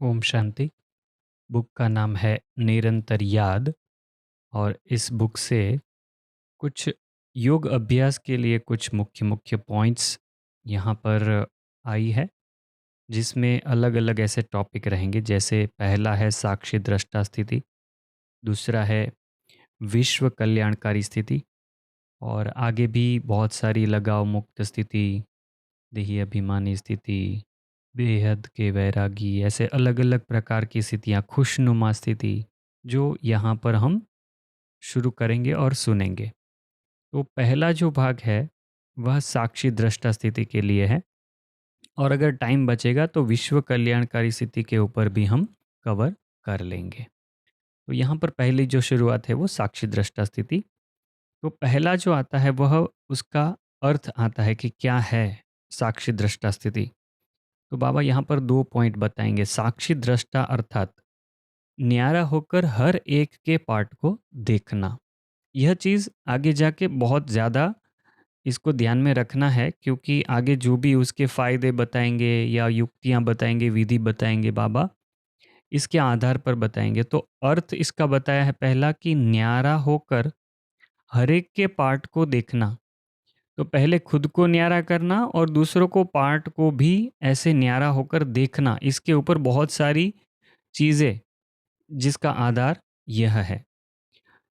Om Shanti. Book का नाम है निरंतर याद। और इस बुक से कुछ योग अभ्यास के लिए कुछ मुख्य मुख्य पॉइंट्स यहाँ पर आई है, जिसमें अलग अलग ऐसे टॉपिक रहेंगे। जैसे पहला है साक्षी दृष्टा स्थिति, दूसरा है विश्व कल्याणकारी स्थिति, और आगे भी बहुत सारी लगाव मुक्त स्थिति, देही अभिमानी स्थिति, बेहद के वैरागी, ऐसे अलग अलग प्रकार की स्थितियाँ, खुशनुमा स्थिति, जो यहाँ पर हम शुरू करेंगे और सुनेंगे। तो पहला जो भाग है वह साक्षी दृष्टा स्थिति के लिए है, और अगर टाइम बचेगा तो विश्व कल्याणकारी स्थिति के ऊपर भी हम कवर कर लेंगे। तो यहाँ पर पहली जो शुरुआत है वो साक्षी दृष्टा स्थिति। तो पहला जो आता है वह उसका अर्थ आता है कि क्या है साक्षी दृष्टा स्थिति। तो बाबा यहाँ पर 2 पॉइंट बताएंगे। साक्षी दृष्टा अर्थात न्यारा होकर हर एक के पार्ट को देखना। यह चीज़ आगे जाके बहुत ज़्यादा इसको ध्यान में रखना है, क्योंकि आगे जो भी उसके फ़ायदे बताएंगे या युक्तियाँ बताएंगे, विधि बताएंगे बाबा, इसके आधार पर बताएंगे। तो अर्थ इसका बताया है पहला कि न्यारा होकर हर एक के पार्ट को देखना। तो पहले खुद को न्यारा करना और दूसरों को पार्ट को भी ऐसे न्यारा होकर देखना। इसके ऊपर बहुत सारी चीज़ें, जिसका आधार यह है।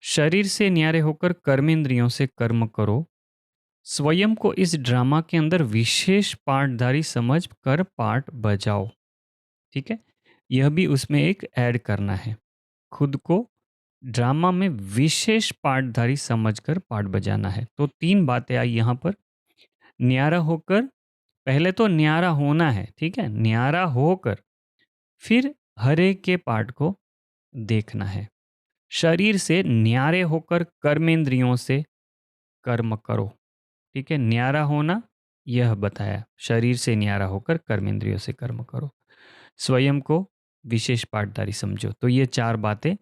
शरीर से न्यारे होकर कर्मेंद्रियों से कर्म करो। स्वयं को इस ड्रामा के अंदर विशेष पार्टधारी समझ कर पार्ट बजाओ। ठीक है, यह भी उसमें एक ऐड करना है। खुद को ड्रामा में विशेष पार्टधारी समझकर पार्ट बजाना है। तो 3 बातें आई यहाँ पर। न्यारा होकर, पहले तो न्यारा होना है, ठीक है, न्यारा होकर फिर हर एक के पार्ट को देखना है। शरीर से न्यारे होकर कर्मेंद्रियों से कर्म करो। ठीक है, न्यारा होना यह बताया, शरीर से न्यारा होकर कर्मेंद्रियों से कर्म करो। स्वयं को विशेष पाठधारी समझो। तो ये 4 बातें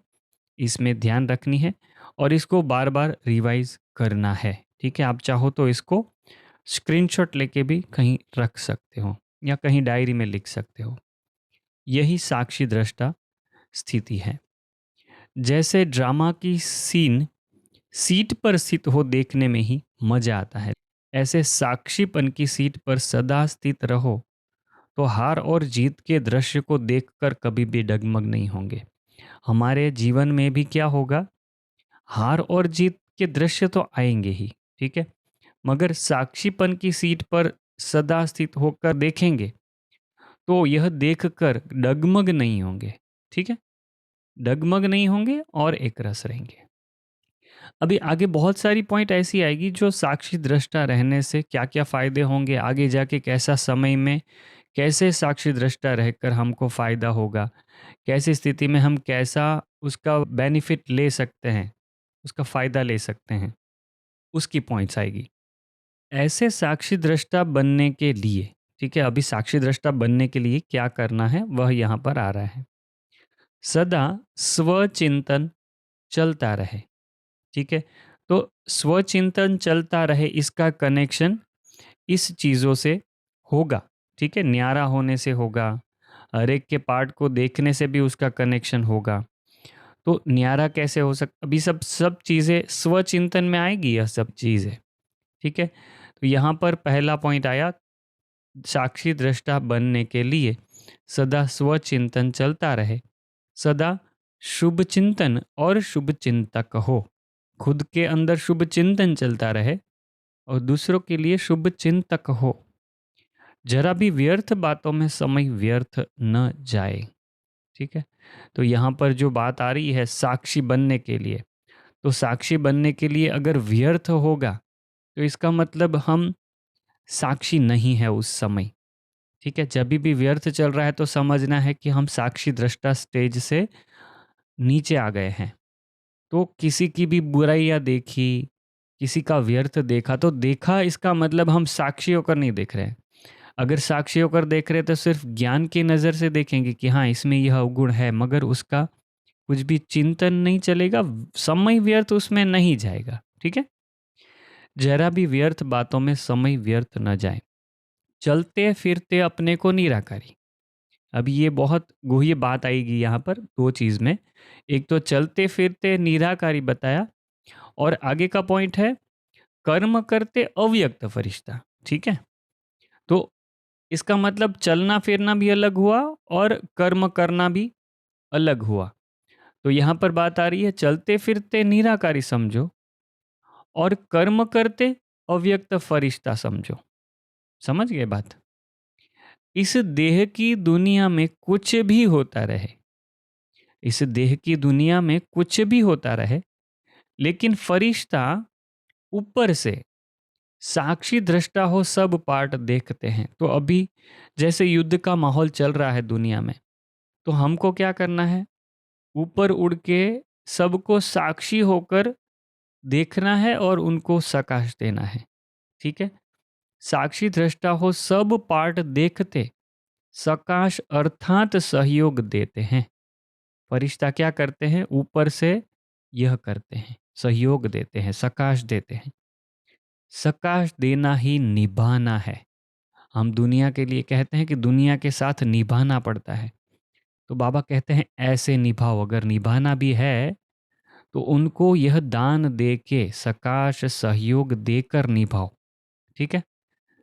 इसमें ध्यान रखनी है और इसको बार बार रिवाइज करना है। ठीक है, आप चाहो तो इसको स्क्रीनशॉट लेके भी कहीं रख सकते हो या कहीं डायरी में लिख सकते हो। यही साक्षी दृष्टा स्थिति है। जैसे ड्रामा की सीन सीट पर स्थित हो देखने में ही मजा आता है, ऐसे साक्षीपन की सीट पर सदा स्थित रहो तो हार और जीत के दृश्य को देखकर कभी भी डगमग नहीं होंगे। हमारे जीवन में भी क्या होगा, हार और जीत के दृश्य तो आएंगे ही, ठीक है, मगर साक्षीपन की सीट पर सदा स्थित होकर देखेंगे तो यह देखकर डगमग नहीं होंगे। ठीक है, डगमग नहीं होंगे और एक रस रहेंगे। अभी आगे बहुत सारी पॉइंट ऐसी आएगी जो साक्षी दृष्टा रहने से क्या क्या फायदे होंगे, आगे जाके कैसा समय में कैसे साक्षी दृष्टा रहकर हमको फायदा होगा, कैसी स्थिति में हम कैसा उसका बेनिफिट ले सकते हैं, उसका फायदा ले सकते हैं, उसकी पॉइंट्स आएगी। ऐसे साक्षी दृष्टा बनने के लिए, ठीक है, अभी साक्षी दृष्टा बनने के लिए क्या करना है वह यहाँ पर आ रहा है। सदा स्वचिंतन चलता रहे। ठीक है, तो स्वचिंतन चलता रहे, इसका कनेक्शन इस चीज़ों से होगा। ठीक है, न्यारा होने से होगा, हर एक के पार्ट को देखने से भी उसका कनेक्शन होगा। तो न्यारा कैसे हो सकता, अभी सब सब चीज़ें स्वचिंतन में आएगी, यह सब चीज़ें। ठीक है, तो यहाँ पर पहला पॉइंट आया, साक्षी दृष्टा बनने के लिए सदा स्वचिंतन चलता रहे, सदा शुभ चिंतन और शुभ चिंतक हो। खुद के अंदर शुभ चिंतन चलता रहे और दूसरों के लिए शुभ चिंतक हो। जरा भी व्यर्थ बातों में समय व्यर्थ न जाए। ठीक है, तो यहाँ पर जो बात आ रही है साक्षी बनने के लिए, तो साक्षी बनने के लिए अगर व्यर्थ होगा तो इसका मतलब हम साक्षी नहीं है उस समय। ठीक है, जब भी व्यर्थ चल रहा है तो समझना है कि हम साक्षी दृष्टा स्टेज से नीचे आ गए हैं। तो किसी की भी बुराइयां देखी, किसी का व्यर्थ देखा तो देखा, इसका मतलब हम साक्षी होकर नहीं देख रहे हैं। अगर साक्षी होकर देख रहे हैं तो सिर्फ ज्ञान की नज़र से देखेंगे कि हाँ इसमें यह अवगुण है, मगर उसका कुछ भी चिंतन नहीं चलेगा, समय व्यर्थ उसमें नहीं जाएगा। ठीक है, जरा भी व्यर्थ बातों में समय व्यर्थ न जाए। चलते फिरते अपने को निराकारी। अब ये बहुत गुह्य बात आएगी यहाँ पर दो चीज़ में। एक तो चलते फिरते निराकारी बताया, और आगे का पॉइंट है कर्म करते अव्यक्त फरिश्ता। ठीक है, तो इसका मतलब चलना फिरना भी अलग हुआ और कर्म करना भी अलग हुआ। तो यहाँ पर बात आ रही है चलते फिरते निराकारी समझो और कर्म करते अव्यक्त फरिश्ता समझो। समझ गए बात? इस देह की दुनिया में कुछ भी होता रहे, इस देह की दुनिया में कुछ भी होता रहे, लेकिन फरिश्ता ऊपर से साक्षी दृष्टा हो सब पार्ट देखते हैं। तो अभी जैसे युद्ध का माहौल चल रहा है दुनिया में, तो हमको क्या करना है? ऊपर उड़ के सबको साक्षी होकर देखना है और उनको सकाश देना है। ठीक है, साक्षी दृष्टा हो सब पार्ट देखते सकाश अर्थात सहयोग देते हैं। फरिश्ता क्या करते हैं? ऊपर से यह करते हैं, सहयोग देते हैं, सकाश देते हैं। सकाश देना ही निभाना है। हम दुनिया के लिए कहते हैं कि दुनिया के साथ निभाना पड़ता है, तो बाबा कहते हैं ऐसे निभाओ। अगर निभाना भी है तो उनको यह दान दे के सकाश सहयोग देकर निभाओ। ठीक है,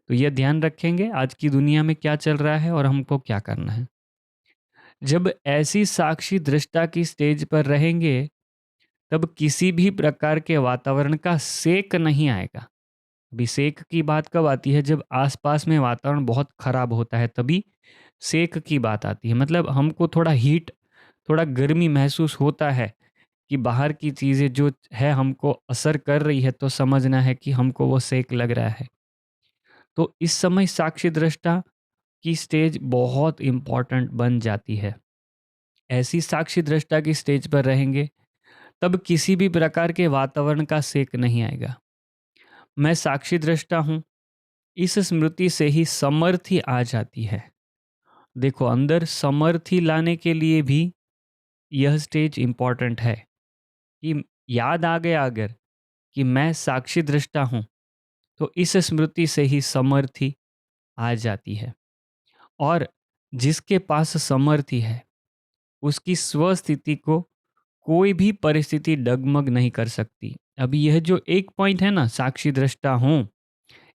तो यह ध्यान रखेंगे आज की दुनिया में क्या चल रहा है और हमको क्या करना है। जब ऐसी साक्षी दृष्टा की स्टेज पर रहेंगे तब किसी भी प्रकार के वातावरण का सेक नहीं आएगा। अभी सेक की बात कब आती है? जब आसपास में वातावरण बहुत खराब होता है तभी सेक की बात आती है। मतलब हमको थोड़ा हीट, थोड़ा गर्मी महसूस होता है कि बाहर की चीज़ें जो है हमको असर कर रही है, तो समझना है कि हमको वो सेक लग रहा है। तो इस समय साक्षी दृष्टा की स्टेज बहुत इम्पॉर्टेंट बन जाती है। ऐसी साक्षी दृष्टा की स्टेज पर रहेंगे तब किसी भी प्रकार के वातावरण का सेक नहीं आएगा। मैं साक्षी दृष्टा हूँ, इस स्मृति से ही समर्थी आ जाती है। देखो, अंदर समर्थी लाने के लिए भी यह स्टेज इंपॉर्टेंट है कि याद आ गया अगर कि मैं साक्षी दृष्टा हूँ, तो इस स्मृति से ही समर्थी आ जाती है। और जिसके पास समर्थी है उसकी स्वस्थिति को कोई भी परिस्थिति डगमग नहीं कर सकती। अभी यह जो एक पॉइंट है ना, साक्षी दृष्टा हूँ,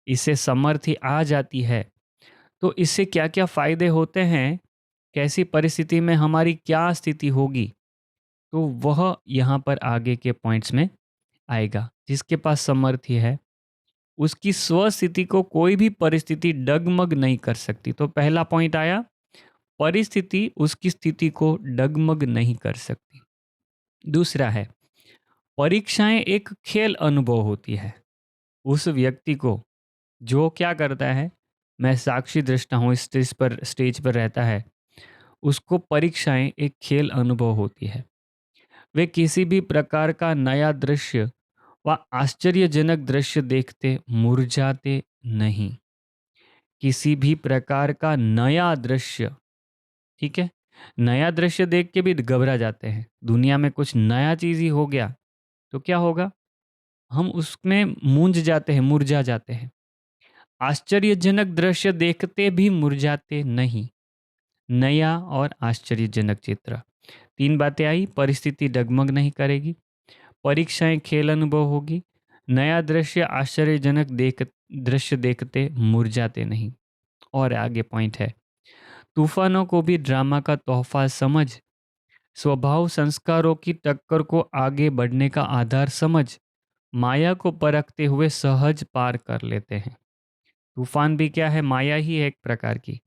इससे समर्थी आ जाती है, तो इससे क्या क्या फायदे होते हैं, कैसी परिस्थिति में हमारी क्या स्थिति होगी, तो वह यहाँ पर आगे के पॉइंट्स में आएगा। जिसके पास समर्थी है उसकी स्वस्थिति को कोई भी परिस्थिति डगमग नहीं कर सकती। तो पहला पॉइंट आया, परिस्थिति उसकी स्थिति को डगमग नहीं कर सकती। दूसरा है, परीक्षाएं एक खेल अनुभव होती है। उस व्यक्ति को जो क्या करता है, मैं साक्षी दृष्टा हूँ, स्टेज पर रहता है, उसको परीक्षाएं एक खेल अनुभव होती है। वे किसी भी प्रकार का नया दृश्य व आश्चर्यजनक दृश्य देखते मुरझाते नहीं। किसी भी प्रकार का नया दृश्य, ठीक है, नया दृश्य देख के भी घबरा जाते हैं। दुनिया में कुछ नया चीज ही हो गया तो क्या होगा, हम उसमें मूंझ जाते हैं, मुरझा जाते हैं। आश्चर्यजनक दृश्य देखते भी मुरझाते नहीं। नया और आश्चर्यजनक चित्र, तीन बातें आई। परिस्थिति डगमग नहीं करेगी, परीक्षाएं खेल अनुभव होगी, नया दृश्य आश्चर्यजनक दृश्य देखते मुरझाते नहीं। और आगे पॉइंट है, तूफानों को भी ड्रामा का तोहफा समझ, स्वभाव संस्कारों की टक्कर को आगे बढ़ने का आधार समझ, माया को परखते हुए सहज पार कर लेते हैं। तूफान भी क्या है? माया ही है एक प्रकार की।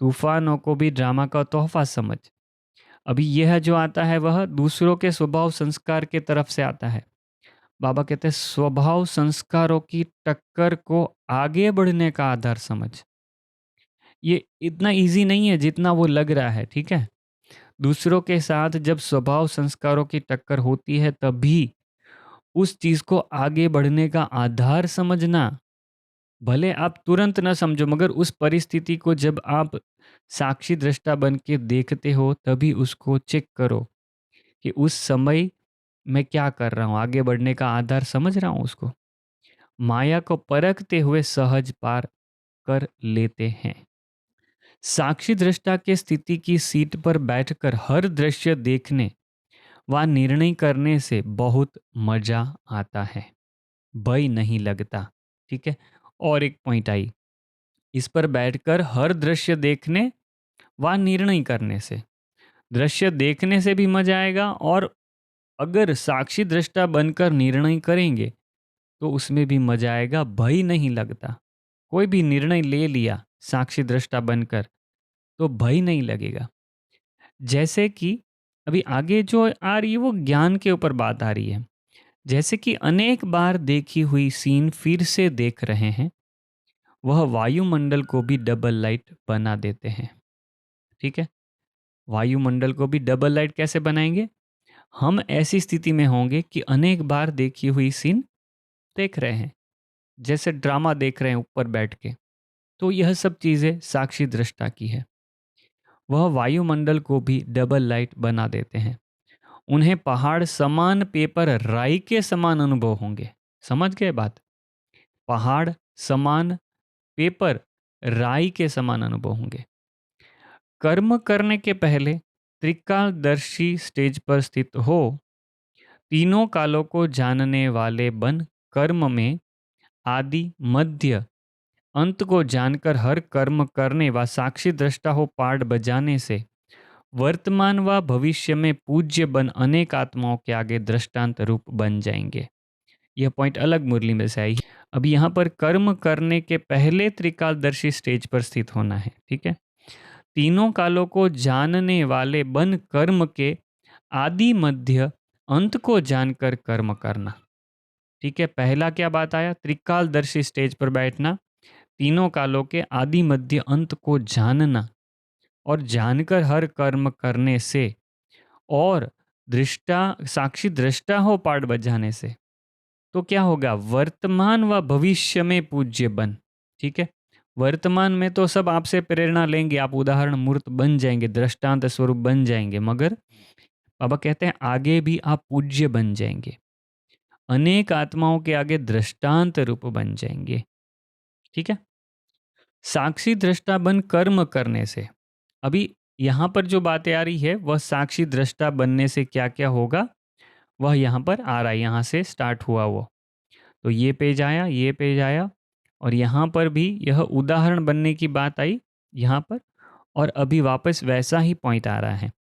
तूफानों को भी ड्रामा का तोहफा समझ। अभी यह जो आता है वह दूसरों के स्वभाव संस्कार के तरफ से आता है। बाबा कहते हैं स्वभाव संस्कारों की टक्कर को आगे बढ़ने का आधार समझ। ये इतना इजी नहीं है जितना वो लग रहा है। ठीक है, दूसरों के साथ जब स्वभाव संस्कारों की टक्कर होती है तभी उस चीज को आगे बढ़ने का आधार समझना। भले आप तुरंत ना समझो, मगर उस परिस्थिति को जब आप साक्षी दृष्टा बन के देखते हो तभी उसको चेक करो कि उस समय मैं क्या कर रहा हूँ, आगे बढ़ने का आधार समझ रहा हूँ उसको। माया को परखते हुए सहज पार कर लेते हैं। साक्षी दृष्टा के स्थिति की सीट पर बैठकर हर दृश्य देखने व निर्णय करने से बहुत मजा आता है, भय नहीं लगता। ठीक है। और एक पॉइंट आई, इस पर बैठकर हर दृश्य देखने व निर्णय करने से, दृश्य देखने से भी मजा आएगा, और अगर साक्षी दृष्टा बनकर निर्णय करेंगे तो उसमें भी मजा आएगा, भय नहीं लगता। कोई भी निर्णय ले लिया साक्षी दृष्टा बनकर तो भय नहीं लगेगा। जैसे कि अभी आगे जो आ रही है वो ज्ञान के ऊपर बात आ रही है। जैसे कि अनेक बार देखी हुई सीन फिर से देख रहे हैं, वह वायुमंडल को भी डबल लाइट बना देते हैं। ठीक है। वायुमंडल को भी डबल लाइट कैसे बनाएंगे? हम ऐसी स्थिति में होंगे कि अनेक बार देखी हुई सीन देख रहे हैं, जैसे ड्रामा देख रहे हैं ऊपर बैठ के। तो यह सब चीज़ें साक्षी दृष्टा की है। वह वायुमंडल को भी डबल लाइट बना देते हैं। उन्हें पहाड़ समान पेपर राई के समान अनुभव होंगे। समझ गए बात? पहाड़ समान पेपर राई के समान अनुभव होंगे। कर्म करने के पहले त्रिकालदर्शी स्टेज पर स्थित हो, तीनों कालों को जानने वाले बन कर्म में आदि मध्य अंत को जानकर हर कर्म करने व साक्षी दृष्टा हो पाठ बजाने से वर्तमान व भविष्य में पूज्य बन अनेक आत्माओं के आगे दृष्टांत रूप बन जाएंगे। यह पॉइंट अलग मुरली में से आई। अब यहाँ पर कर्म करने के पहले त्रिकालदर्शी स्टेज पर स्थित होना है। ठीक है। तीनों कालों को जानने वाले बन कर्म के आदि मध्य अंत को जानकर कर्म करना। ठीक है। पहला क्या बात आया? त्रिकालदर्शी स्टेज पर बैठना, तीनों कालों के आदि मध्य अंत को जानना और जानकर हर कर्म करने से, और दृष्टा साक्षी दृष्टा हो पाठ बजाने से, तो क्या होगा? वर्तमान व भविष्य में पूज्य बन। ठीक है। वर्तमान में तो सब आपसे प्रेरणा लेंगे, आप उदाहरण मूर्त बन जाएंगे, दृष्टांत स्वरूप बन जाएंगे, मगर बाबा कहते हैं आगे भी आप पूज्य बन जाएंगे, अनेक आत्माओं के आगे दृष्टांत रूप बन जाएंगे। ठीक है। साक्षी दृष्टा बन कर्म करने से, अभी यहाँ पर जो बातें आ रही है वह साक्षी दृष्टा बनने से क्या क्या होगा वह यहाँ पर आ रहा है। यहाँ से स्टार्ट हुआ वो, तो ये पेज आया, ये पेज आया, और यहाँ पर भी यह उदाहरण बनने की बात आई यहाँ पर, और अभी वापस वैसा ही पॉइंट आ रहा है।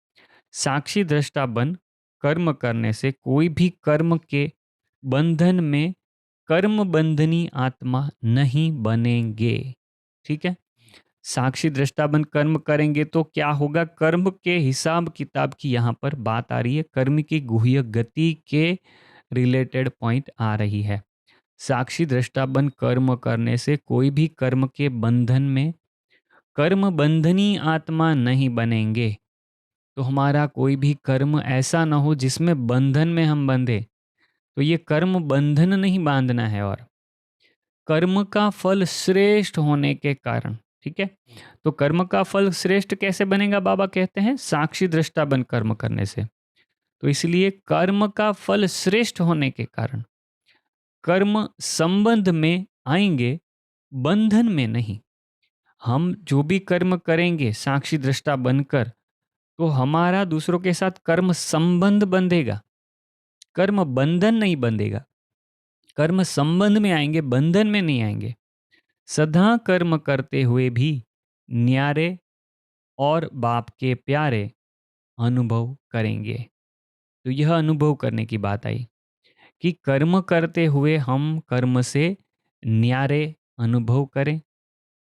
साक्षी दृष्टा बन कर्म करने से कोई भी कर्म के बंधन में कर्म बंधनी आत्मा नहीं बनेंगे। ठीक है। साक्षी दृष्टा बन कर्म करेंगे तो क्या होगा? कर्म के हिसाब किताब की यहाँ पर बात आ रही है, कर्म की गुह्य गति के रिलेटेड पॉइंट आ रही है। साक्षी दृष्टा बन कर्म करने से कोई भी कर्म के बंधन में कर्म बंधनी आत्मा नहीं बनेंगे। तो हमारा कोई भी कर्म ऐसा ना हो जिसमें बंधन में हम बंधे, तो ये कर्म बंधन नहीं बांधना है। और कर्म का फल श्रेष्ठ होने के कारण, ठीक है, तो कर्म का फल श्रेष्ठ कैसे बनेगा? बाबा कहते हैं साक्षी दृष्टा बन कर्म करने से। तो इसलिए कर्म का फल श्रेष्ठ होने के कारण कर्म संबंध में आएंगे, बंधन में नहीं। हम जो भी कर्म करेंगे साक्षी दृष्टा बनकर, तो हमारा दूसरों के साथ कर्म संबंध बंधेगा, कर्म बंधन नहीं बंधेगा। कर्म संबंध में आएंगे, बंधन में नहीं आएंगे। सदा कर्म करते हुए भी न्यारे और बाप के प्यारे अनुभव करेंगे। तो यह अनुभव करने की बात आई कि कर्म करते हुए हम कर्म से न्यारे अनुभव करें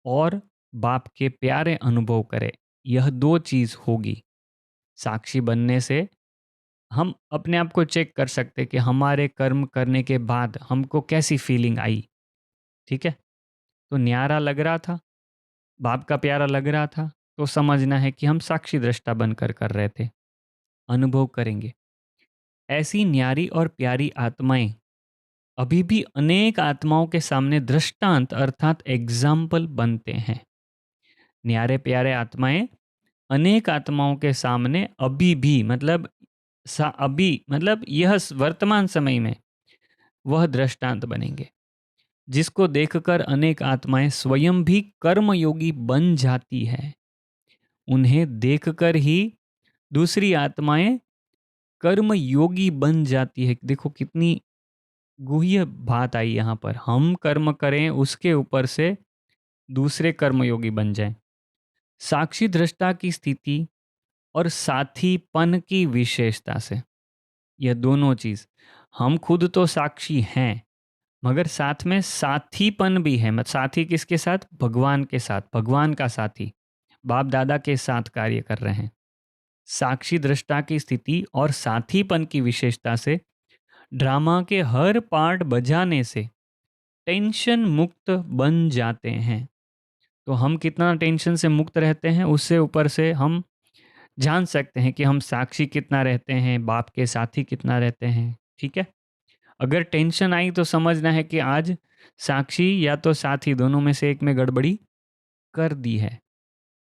और बाप के प्यारे अनुभव करें। यह दो चीज़ होगी। साक्षी बनने से हम अपने आप को चेक कर सकते कि हमारे कर्म करने के बाद हमको कैसी फीलिंग आई। ठीक है। तो न्यारा लग रहा था, बाप का प्यारा लग रहा था, तो समझना है कि हम साक्षी दृष्टा बनकर कर रहे थे। अनुभव करेंगे। ऐसी न्यारी और प्यारी आत्माएं अभी भी अनेक आत्माओं के सामने दृष्टांत अर्थात एग्जाम्पल बनते हैं। न्यारे प्यारे आत्माएं अनेक आत्माओं के सामने अभी भी मतलब यह वर्तमान समय में वह दृष्टांत बनेंगे, जिसको देखकर अनेक आत्माएं स्वयं भी कर्मयोगी बन जाती है। उन्हें देखकर ही दूसरी आत्माएं कर्म योगी बन जाती है। देखो कितनी गुह्य बात आई यहाँ पर। हम कर्म करें उसके ऊपर से दूसरे कर्मयोगी बन जाएं। साक्षी दृष्टा की स्थिति और साथीपन की विशेषता से, यह दोनों चीज, हम खुद तो साक्षी हैं मगर साथ में साथीपन भी है। मतलब साथी किसके साथ? भगवान के साथ, भगवान का साथी, बाप दादा के साथ कार्य कर रहे हैं। साक्षी दृष्टा की स्थिति और साथीपन की विशेषता से ड्रामा के हर पार्ट बजाने से टेंशन मुक्त बन जाते हैं। तो हम कितना टेंशन से मुक्त रहते हैं, उससे ऊपर से हम जान सकते हैं कि हम साक्षी कितना रहते हैं, बाप के साथी कितना रहते हैं। ठीक है, अगर टेंशन आई तो समझना है कि आज साक्षी या तो साथी, दोनों में से एक में गड़बड़ी कर दी है।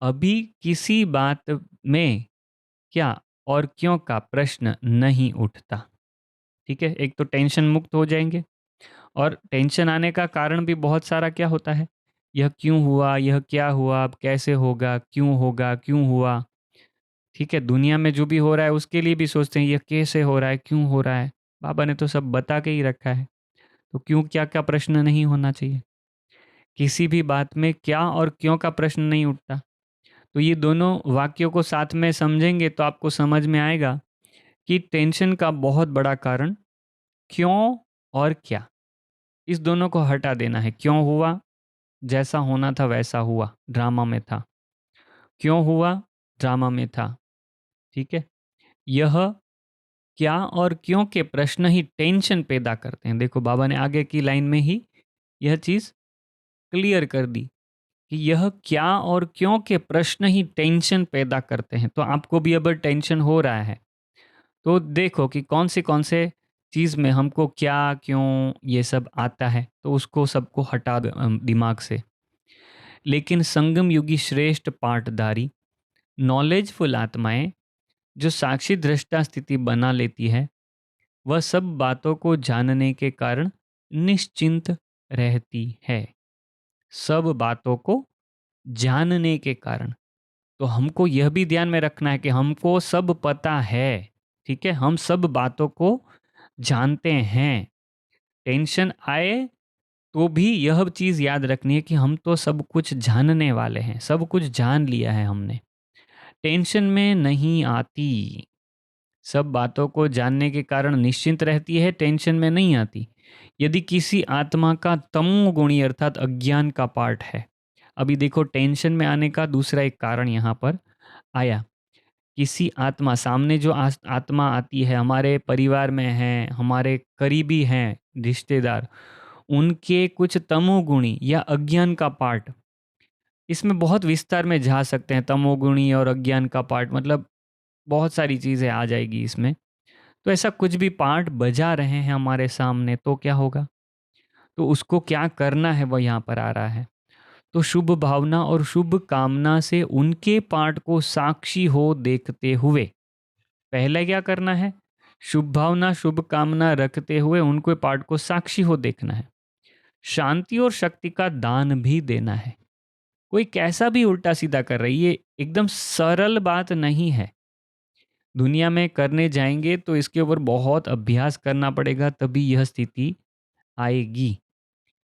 अभी किसी बात में क्या और क्यों का प्रश्न नहीं उठता। ठीक है, एक तो टेंशन मुक्त हो जाएंगे। और टेंशन आने का कारण भी बहुत सारा क्या होता है, यह क्यों हुआ, यह क्या हुआ, अब कैसे होगा, क्यों हुआ। ठीक है, दुनिया में जो भी हो रहा है उसके लिए भी सोचते हैं यह कैसे हो रहा है, क्यों हो रहा है। बाबा ने तो सब बता के ही रखा है, तो क्यों क्या क्या प्रश्न नहीं होना चाहिए। किसी भी बात में क्या और क्यों का प्रश्न नहीं उठता। तो ये दोनों वाक्यों को साथ में समझेंगे तो आपको समझ में आएगा कि टेंशन का बहुत बड़ा कारण क्यों और क्या, इस दोनों को हटा देना है। क्यों हुआ, जैसा होना था वैसा हुआ, ड्रामा में था। क्यों हुआ, ड्रामा में था। ठीक है, यह क्या और क्यों के प्रश्न ही टेंशन पैदा करते हैं। देखो बाबा ने आगे की लाइन में ही यह चीज क्लियर कर दी कि यह क्या और क्यों के प्रश्न ही टेंशन पैदा करते हैं। तो आपको भी अगर टेंशन हो रहा है तो देखो कि कौन से चीज़ में हमको क्या क्यों ये सब आता है, तो उसको सबको हटा दो दिमाग से। लेकिन संगम युगी श्रेष्ठ पाठधारी नॉलेजफुल आत्माएं जो साक्षी दृष्टा स्थिति बना लेती है, वह सब बातों को जानने के कारण निश्चिंत रहती है। सब बातों को जानने के कारण, तो हमको यह भी ध्यान में रखना है कि हमको सब पता है। ठीक है, हम सब बातों को जानते हैं। टेंशन आए तो भी यह चीज याद रखनी है कि हम तो सब कुछ जानने वाले हैं, सब कुछ जान लिया है हमने। टेंशन में नहीं आती, सब बातों को जानने के कारण निश्चिंत रहती है, टेंशन में नहीं आती। यदि किसी आत्मा का तमोगुणी अर्थात अज्ञान का पार्ट है, अभी देखो टेंशन में आने का दूसरा एक कारण यहाँ पर आया। किसी आत्मा सामने जो आत्मा आती है, हमारे परिवार में है, हमारे करीबी हैं रिश्तेदार, उनके कुछ तमोगुणी या अज्ञान का पार्ट, इसमें बहुत विस्तार में जा सकते हैं। तमोगुणी और अज्ञान का पार्ट मतलब बहुत सारी चीज़ें आ जाएगी इसमें। तो ऐसा कुछ भी पार्ट बजा रहे हैं हमारे सामने तो क्या होगा, तो उसको क्या करना है वह यहाँ पर आ रहा है। तो शुभ भावना और शुभ कामना से उनके पार्ट को साक्षी हो देखते हुए, पहले क्या करना है, शुभ भावना शुभ कामना रखते हुए उनको पार्ट को साक्षी हो देखना है। शांति और शक्ति का दान भी देना है। कोई कैसा भी उल्टा सीधा कर रही है, ये एकदम सरल बात नहीं है। दुनिया में करने जाएंगे तो इसके ऊपर बहुत अभ्यास करना पड़ेगा, तभी यह स्थिति आएगी।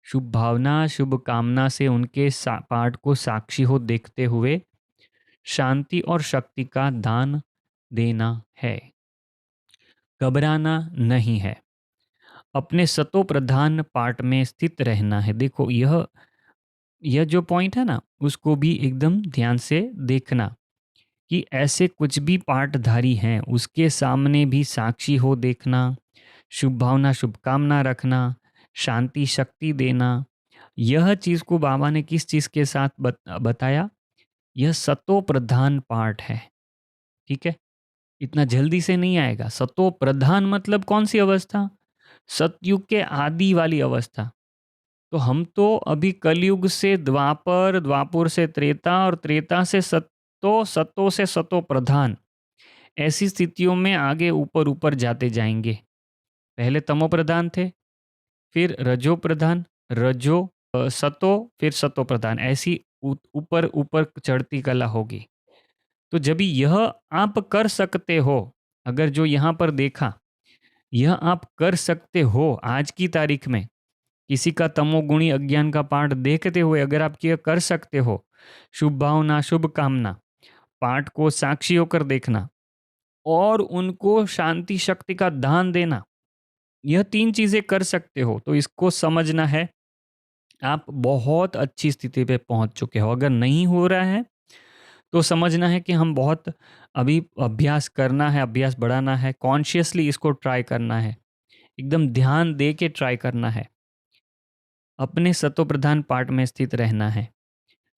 शुभ भावना शुभ कामना से उनके पाठ को साक्षी हो देखते हुए शांति और शक्ति का दान देना है। घबराना नहीं है, अपने सतो प्रधान पाठ में स्थित रहना है। देखो यह जो पॉइंट है ना, उसको भी एकदम ध्यान से देखना कि ऐसे कुछ भी पाठधारी हैं उसके सामने भी साक्षी हो देखना, शुभ भावना शुभ कामना रखना, शांति शक्ति देना। यह चीज को बाबा ने किस चीज के साथ बताया, यह सतो प्रधान पाठ है। ठीक है, इतना जल्दी से नहीं आएगा। सतो प्रधान मतलब कौन सी अवस्था, सतयुग के आदि वाली अवस्था। तो हम तो अभी कलयुग से द्वापर, द्वापुर से त्रेता और त्रेता से सतो, सतो से सतो प्रधान, ऐसी स्थितियों में आगे ऊपर ऊपर जाते जाएंगे। पहले तमो प्रधान थे, फिर रजो प्रधान, रजो सतो, फिर सतो प्रधान, ऐसी ऊपर ऊपर चढ़ती कला होगी। तो जब यह आप कर सकते हो, अगर जो यहाँ पर देखा, यह आप कर सकते हो आज की तारीख में, किसी का तमोगुणी अज्ञान का पाठ देखते हुए अगर आप यह कर सकते हो, शुभ भावना शुभ कामना पाठ को साक्षी होकर देखना और उनको शांति शक्ति का दान देना, यह 3 चीजें कर सकते हो, तो इसको समझना है आप बहुत अच्छी स्थिति पे पहुंच चुके हो। अगर नहीं हो रहा है तो समझना है कि हम बहुत अभी अभ्यास करना है, अभ्यास बढ़ाना है, कॉन्शियसली इसको ट्राई करना है, एकदम ध्यान दे के ट्राई करना है, अपने सतो प्रधान पाठ में स्थित रहना है,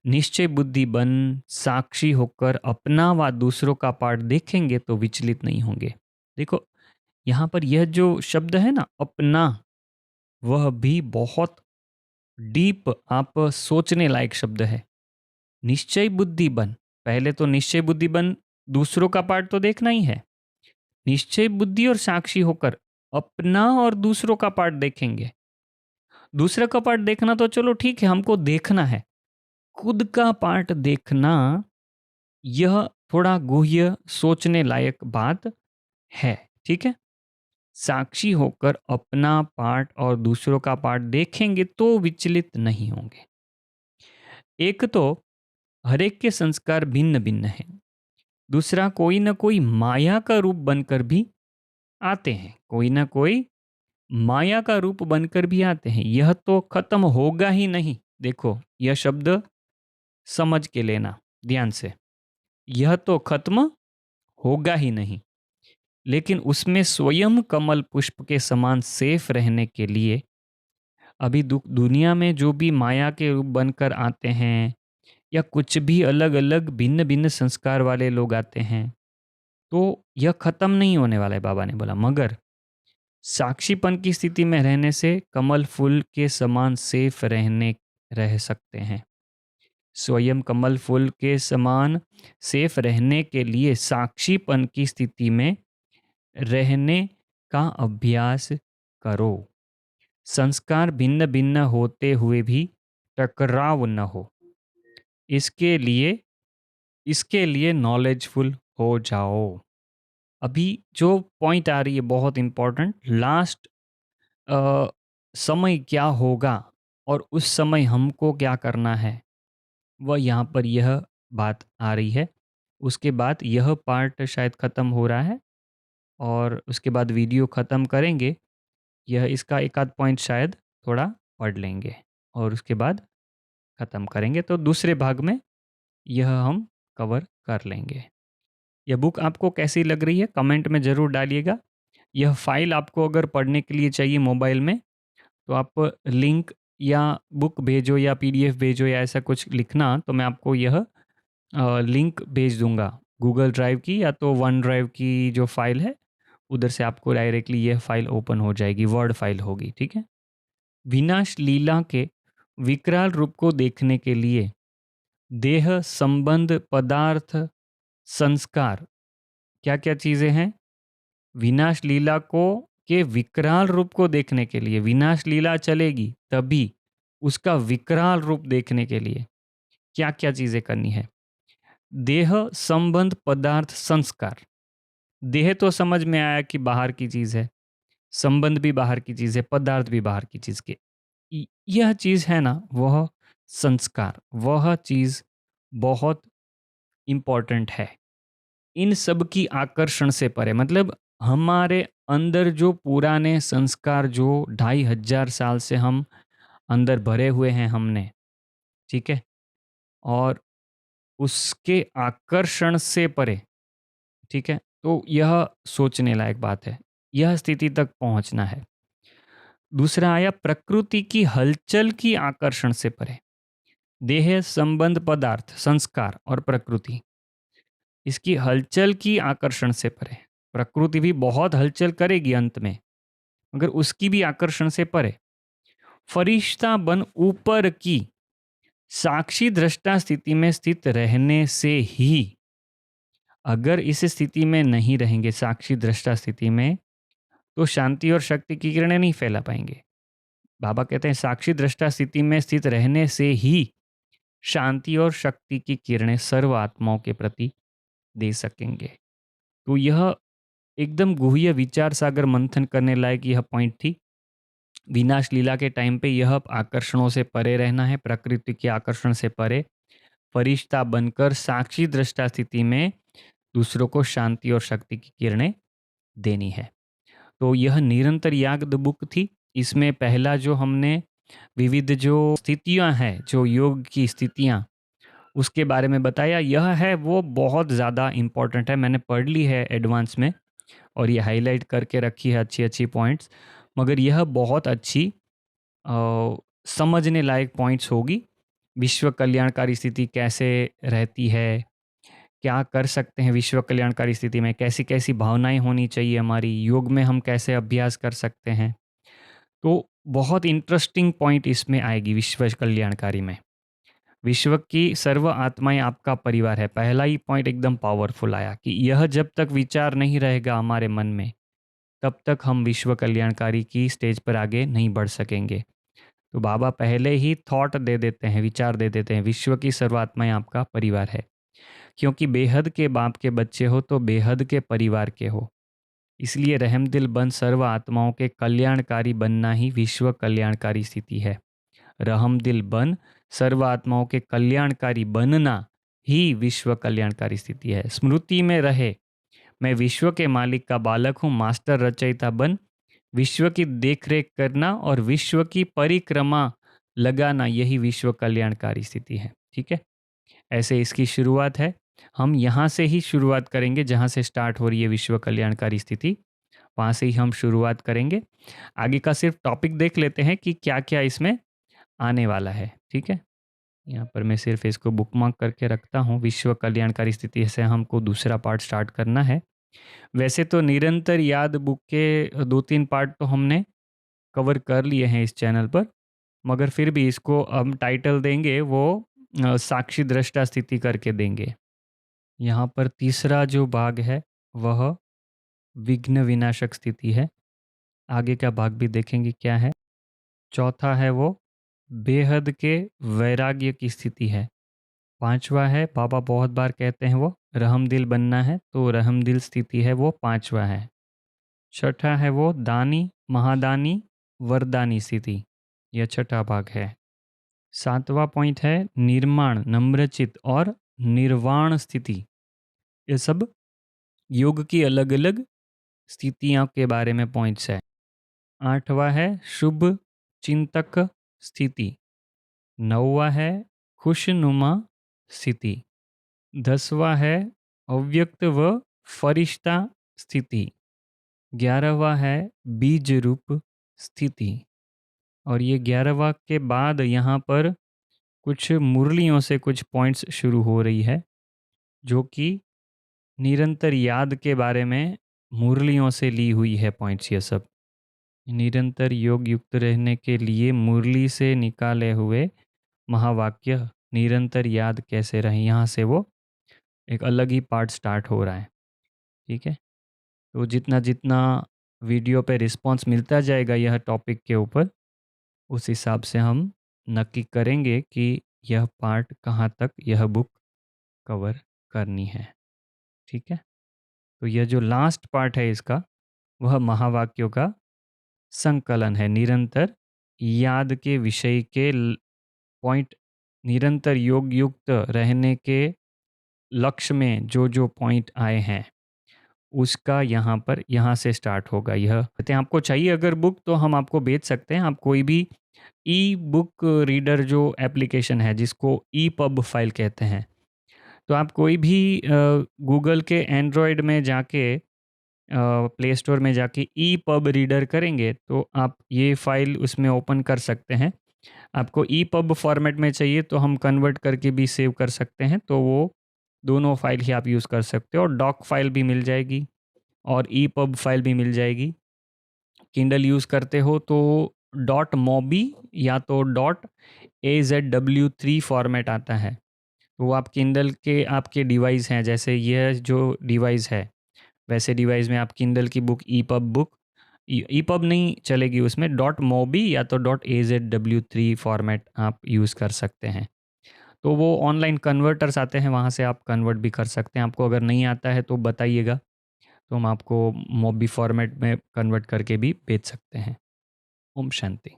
निश्चय बुद्धि बन साक्षी होकर अपना व दूसरों का पाठ देखेंगे तो विचलित नहीं होंगे। देखो यहाँ पर यह जो शब्द है ना अपना, वह भी बहुत डीप आप सोचने लायक शब्द है। निश्चय बुद्धि बन, पहले तो निश्चय बुद्धि बन दूसरों का पाठ तो देखना ही है, निश्चय बुद्धि और साक्षी होकर अपना और दूसरों का पाठ देखेंगे। दूसरे का पाठ देखना तो चलो ठीक है, हमको देखना है, खुद का पाठ देखना यह थोड़ा गुह्य सोचने लायक बात है। ठीक है, साक्षी होकर अपना पाठ और दूसरों का पाठ देखेंगे तो विचलित नहीं होंगे। एक तो हरेक के संस्कार भिन्न भिन्न हैं, दूसरा कोई ना कोई माया का रूप बनकर भी आते हैं, कोई ना कोई माया का रूप बनकर भी आते हैं, यह तो खत्म होगा ही नहीं। देखो यह शब्द समझ के लेना ध्यान से, यह तो खत्म होगा ही नहीं, लेकिन उसमें स्वयं कमल पुष्प के समान सेफ रहने के लिए अभी दुनिया में जो भी माया के रूप बनकर आते हैं या कुछ भी अलग अलग भिन्न भिन्न संस्कार वाले लोग आते हैं, तो यह खत्म नहीं होने वाला है, बाबा ने बोला। मगर साक्षीपन की स्थिति में रहने से कमल फूल के समान सेफ रह सकते हैं। स्वयं कमल फूल के समान सेफ रहने के लिए साक्षीपन की स्थिति में रहने का अभ्यास करो। संस्कार भिन्न भिन्न होते हुए भी टकराव न हो, इसके लिए नॉलेजफुल हो जाओ। अभी जो पॉइंट आ रही है बहुत इंपॉर्टेंट, लास्ट समय क्या होगा और उस समय हमको क्या करना है, वह यहाँ पर यह बात आ रही है। उसके बाद यह पार्ट शायद ख़त्म हो रहा है और उसके बाद वीडियो ख़त्म करेंगे, यह इसका एक आध पॉइंट शायद थोड़ा पढ़ लेंगे और उसके बाद ख़त्म करेंगे, तो दूसरे भाग में यह हम कवर कर लेंगे। यह बुक आपको कैसी लग रही है कमेंट में ज़रूर डालिएगा। यह फाइल आपको अगर पढ़ने के लिए चाहिए मोबाइल में, तो आप लिंक या बुक भेजो या पीडीएफ भेजो या ऐसा कुछ लिखना, तो मैं आपको यह लिंक भेज दूंगा गूगल ड्राइव की या तो वन ड्राइव की जो फाइल है, उधर से आपको डायरेक्टली यह फाइल ओपन हो जाएगी, वर्ड फाइल होगी। ठीक है, विनाश लीला के विकराल रूप को देखने के लिए देह संबंध पदार्थ संस्कार क्या क्या चीज़ें हैं, विनाश लीला को के विकराल रूप को देखने के लिए, विनाश लीला चलेगी तभी उसका विकराल रूप देखने के लिए क्या क्या चीज़ें करनी है। देह संबंध पदार्थ संस्कार, देह तो समझ में आया कि बाहर की चीज़ है, संबंध भी बाहर की चीज़ है, पदार्थ भी बाहर की चीज़ के, यह चीज़ है ना, वह संस्कार, वह चीज़ बहुत इम्पॉर्टेंट है। इन सब की आकर्षण से परे, मतलब हमारे अंदर जो पुराने संस्कार जो 2500 साल से हम अंदर भरे हुए हैं हमने, ठीक है, और उसके आकर्षण से परे, ठीक है, तो यह सोचने लायक बात है, यह स्थिति तक पहुंचना है। दूसरा आया प्रकृति की हलचल की आकर्षण से परे, देह संबंध पदार्थ संस्कार और प्रकृति, इसकी हलचल की आकर्षण से परे, प्रकृति भी बहुत हलचल करेगी अंत में, मगर उसकी भी आकर्षण से परे, फरिश्ता बन ऊपर की साक्षी दृष्टा स्थिति में स्थित रहने से ही, अगर इस स्थिति में नहीं रहेंगे साक्षी दृष्टा स्थिति में, तो शांति और शक्ति की किरणें नहीं फैला पाएंगे। बाबा कहते हैं साक्षी दृष्टा स्थिति में स्थित रहने से ही शांति और शक्ति की किरणें सर्व आत्माओं के प्रति दे सकेंगे। तो यह एकदम गुह्य विचार सागर मंथन करने लायक यह पॉइंट थी। विनाश लीला के टाइम पे यह आकर्षणों से परे रहना है, प्रकृति के आकर्षण से परे, फरिश्ता बनकर साक्षी दृष्टा स्थिति में दूसरों को शांति और शक्ति की किरणें देनी है। तो यह निरंतर याग बुक थी। इसमें पहला जो हमने विविध जो स्थितियां हैं, जो योग की स्थितियां, उसके बारे में बताया। यह है वो बहुत ज़्यादा इम्पोर्टेंट है, मैंने पढ़ ली है एडवांस में और ये हाईलाइट करके रखी है अच्छी अच्छी पॉइंट्स। मगर यह बहुत अच्छी समझने लायक पॉइंट्स होगी। विश्व कल्याणकारी स्थिति कैसे रहती है, क्या कर सकते हैं विश्व कल्याणकारी स्थिति में, कैसी कैसी भावनाएं होनी चाहिए हमारी, योग में हम कैसे अभ्यास कर सकते हैं। तो बहुत इंटरेस्टिंग पॉइंट इसमें आएगी विश्व कल्याणकारी में। विश्व की सर्व आत्माएं आपका परिवार है, पहला ही पॉइंट एकदम पावरफुल आया कि यह जब तक विचार नहीं रहेगा हमारे मन में, तब तक हम विश्व कल्याणकारी की स्टेज पर आगे नहीं बढ़ सकेंगे। तो बाबा पहले ही थॉट दे देते हैं, विचार दे देते हैं, विश्व की सर्व आत्माएं आपका परिवार है। क्योंकि बेहद के बाप के बच्चे हो तो बेहद के परिवार के हो, इसलिए रहमदिल बन सर्व आत्माओं के कल्याणकारी बनना ही विश्व कल्याणकारी स्थिति है। रहमदिल बन सर्व आत्माओं के कल्याणकारी बनना ही विश्व कल्याणकारी स्थिति है। स्मृति में रहे मैं विश्व के मालिक का बालक हूँ, मास्टर रचयिता बन विश्व की देखरेख करना और विश्व की परिक्रमा लगाना, यही विश्व कल्याणकारी स्थिति है। ठीक है, ऐसे इसकी शुरुआत है। हम यहाँ से ही शुरुआत करेंगे, जहाँ से स्टार्ट हो रही है विश्व कल्याणकारी स्थिति, वहाँ से ही हम शुरुआत करेंगे। आगे का सिर्फ टॉपिक देख लेते हैं कि क्या क्या इसमें आने वाला है। ठीक है, यहाँ पर मैं सिर्फ इसको बुकमार्क करके रखता हूँ। विश्व कल्याणकारी स्थिति से हमको दूसरा पार्ट स्टार्ट करना है। वैसे तो निरंतर याद बुक के 2-3 पार्ट तो हमने कवर कर लिए हैं इस चैनल पर, मगर फिर भी इसको हम टाइटल देंगे वो साक्षी दृष्टा स्थिति करके देंगे। यहाँ पर तीसरा जो भाग है वह विघ्न विनाशक स्थिति है। आगे का भाग भी देखेंगे क्या है। चौथा है वो बेहद के वैराग्य की स्थिति है। पांचवा है, बाबा बहुत बार कहते हैं वो रहमदिल बनना है, तो रहमदिल स्थिति है वो पांचवा है। छठा है वो दानी महादानी वरदानी स्थिति, यह छठा भाग है। सातवां पॉइंट है निर्माण नम्रचित और निर्वाण स्थिति। ये सब योग की अलग अलग स्थितियों के बारे में पॉइंट्स है। आठवां है शुभ चिंतक स्थिति। नौवां है खुशनुमा स्थिति। 10वां है अव्यक्त व फरिश्ता स्थिति। 11वां है बीज रूप स्थिति। और ये 11वां के बाद यहाँ पर कुछ मुरलियों से कुछ पॉइंट्स शुरू हो रही है, जो कि निरंतर याद के बारे में मुरलियों से ली हुई है पॉइंट्स। ये सब निरंतर योग युक्त रहने के लिए मुरली से निकाले हुए महावाक्य निरंतर याद कैसे रहे, यहाँ से वो एक अलग ही पार्ट स्टार्ट हो रहा है। ठीक है, तो जितना जितना वीडियो पे रिस्पांस मिलता जाएगा यह टॉपिक के ऊपर, उस हिसाब से हम नक्की करेंगे कि यह पार्ट कहाँ तक यह बुक कवर करनी है। ठीक है, तो यह जो लास्ट पार्ट है इसका, वह महावाक्यों का संकलन है। निरंतर याद के विषय के पॉइंट, निरंतर योग युक्त रहने के लक्ष्य में जो जो पॉइंट आए हैं उसका यहाँ पर यहाँ से स्टार्ट होगा। यह कहते हैं आपको चाहिए अगर बुक तो हम आपको बेच सकते हैं। आप कोई भी ई बुक रीडर जो एप्लीकेशन है जिसको ई पब फाइल कहते हैं, तो आप कोई भी गूगल के एंड्रॉयड में जाके प्ले स्टोर में जाके ई पब रीडर करेंगे तो आप ये फाइल उसमें ओपन कर सकते हैं। आपको ई पब फॉर्मेट में चाहिए तो हम कन्वर्ट करके भी सेव कर सकते हैं, तो वो दोनों फाइल ही आप यूज़ कर सकते हो। और डॉक फाइल भी मिल जाएगी और ई पब फाइल भी मिल जाएगी। किंडल यूज़ करते हो तो डॉट मोबी या तो डॉट AZW3 फॉर्मेट आता है, तो वो आप किंडल के आपके डिवाइस हैं, जैसे यह जो डिवाइस है वैसे डिवाइस में आप किंडल की बुक ई पब नहीं चलेगी, उसमें डॉट मोबी या तो डॉट AZW3 फॉर्मेट आप यूज़ कर सकते हैं। तो वो ऑनलाइन कन्वर्टर्स आते हैं, वहाँ से आप कन्वर्ट भी कर सकते हैं। आपको अगर नहीं आता है तो बताइएगा, तो हम आपको मोबी फॉर्मेट में कन्वर्ट करके भी बेच सकते हैं। ओम शांति।